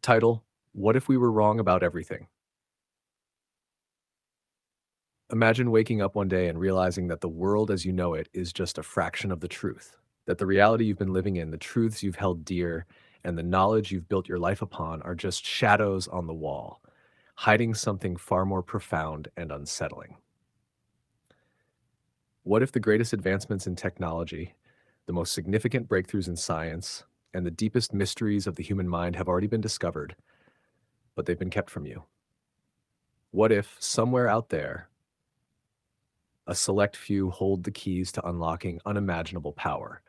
Title: What if we were wrong about everything? Imagine waking up one day and realizing that the world as you know it is just a fraction of the truth. That the reality you've been living in, the truths you've held dear, and the knowledge you've built your life upon are just shadows on the wall, hiding something far more profound and unsettling. What if the greatest advancements in technology, the most significant breakthroughs in science, and the deepest mysteries of the human mind have already been discovered, but they've been kept from you? What if, somewhere out there, a select few hold the keys to unlocking unimaginable power,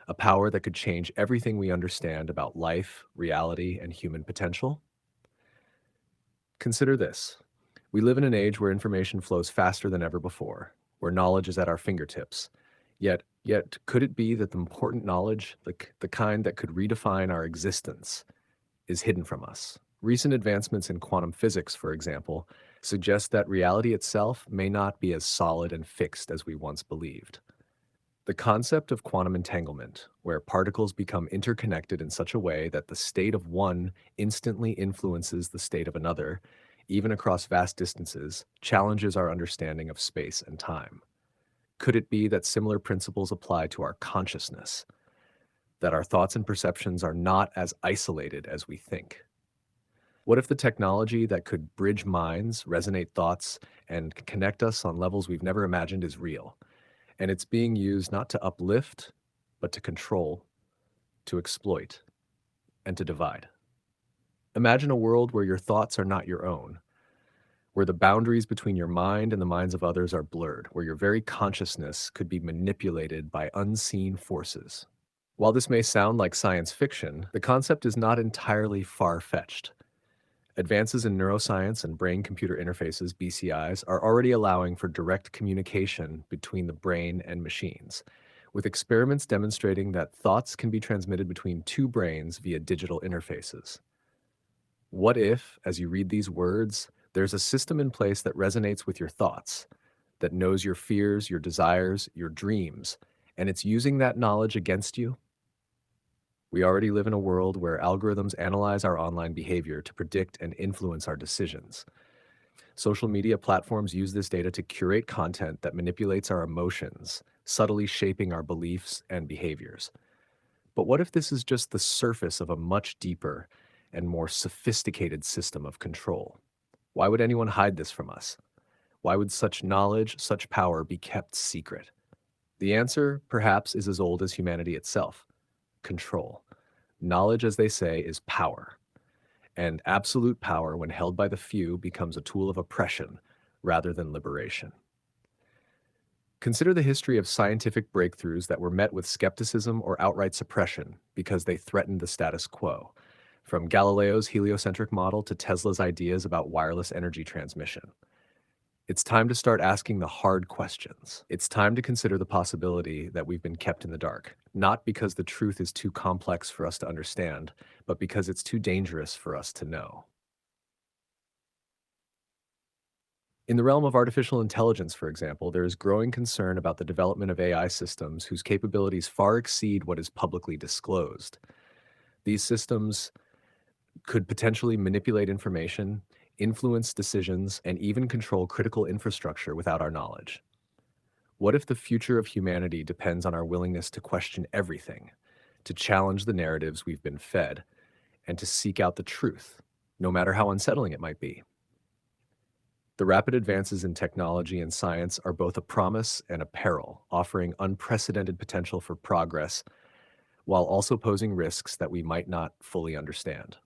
a power that could change everything we understand about life, reality, and human potential? Consider this. We live in an age where information flows faster than ever before, where knowledge is at our fingertips. Yet, could it be that the important knowledge, the kind that could redefine our existence, is hidden from us? Recent advancements in quantum physics, for example, suggest that reality itself may not be as solid and fixed as we once believed. The concept of quantum entanglement, where particles become interconnected in such a way that the state of one instantly influences the state of another, even across vast distances, challenges our understanding of space and time. Could it be that similar principles apply to our consciousness, that our thoughts and perceptions are not as isolated as we think? What if the technology that could bridge minds, resonate thoughts, and connect us on levels we've never imagined is real? And it's being used not to uplift, but to control, to exploit, and to divide. Imagine a world where your thoughts are not your own, where the boundaries between your mind and the minds of others are blurred, where your very consciousness could be manipulated by unseen forces. While this may sound like science fiction, the concept is not entirely far-fetched. Advances in neuroscience and brain-computer interfaces, BCIs, are already allowing for direct communication between the brain and machines, with experiments demonstrating that thoughts can be transmitted between two brains via digital interfaces. What if, as you read these words, there's a system in place that resonates with your thoughts, that knows your fears, your desires, your dreams, and it's using that knowledge against you? We already live in a world where algorithms analyze our online behavior to predict and influence our decisions. Social media platforms use this data to curate content that manipulates our emotions, subtly shaping our beliefs and behaviors. But what if this is just the surface of a much deeper and more sophisticated system of control? Why would anyone hide this from us? Why would such knowledge, such power be kept secret? The answer, perhaps, is as old as humanity itself: control. Knowledge, as they say, is power. And absolute power, when held by the few, becomes a tool of oppression rather than liberation. Consider the history of scientific breakthroughs that were met with skepticism or outright suppression because they threatened the status quo, from Galileo's heliocentric model to Tesla's ideas about wireless energy transmission. It's time to start asking the hard questions. It's time to consider the possibility that we've been kept in the dark, not because the truth is too complex for us to understand, but because it's too dangerous for us to know. In the realm of artificial intelligence, for example, there is growing concern about the development of AI systems whose capabilities far exceed what is publicly disclosed. These systems could potentially manipulate information, influence decisions, and even control critical infrastructure without our knowledge. What if the future of humanity depends on our willingness to question everything, to challenge the narratives we've been fed, and to seek out the truth, no matter how unsettling it might be? The rapid advances in technology and science are both a promise and a peril, offering unprecedented potential for progress while also posing risks that we might not fully understand.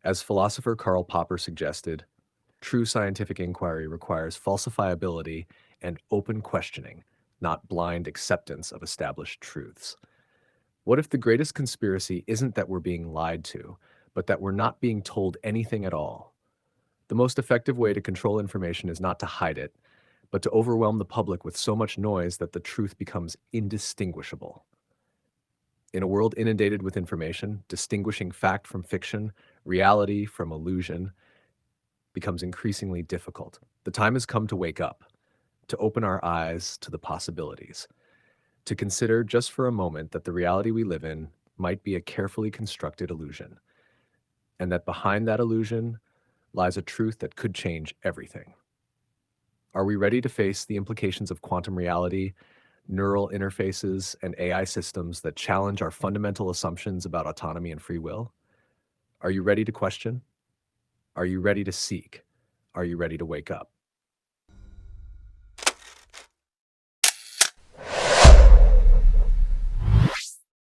As philosopher Karl Popper suggested, true scientific inquiry requires falsifiability and open questioning, not blind acceptance of established truths. What if the greatest conspiracy isn't that we're being lied to, but that we're not being told anything at all? The most effective way to control information is not to hide it, but to overwhelm the public with so much noise that the truth becomes indistinguishable. In a world inundated with information, distinguishing fact from fiction, reality from illusion, becomes increasingly difficult. The time has come to wake up, to open our eyes to the possibilities, to consider just for a moment that the reality we live in might be a carefully constructed illusion. and that behind that illusion lies a truth that could change everything. Are we ready to face the implications of quantum reality, neural interfaces, and AI systems that challenge our fundamental assumptions about autonomy and free will? Are you ready to question? Are you ready to seek? Are you ready to wake up?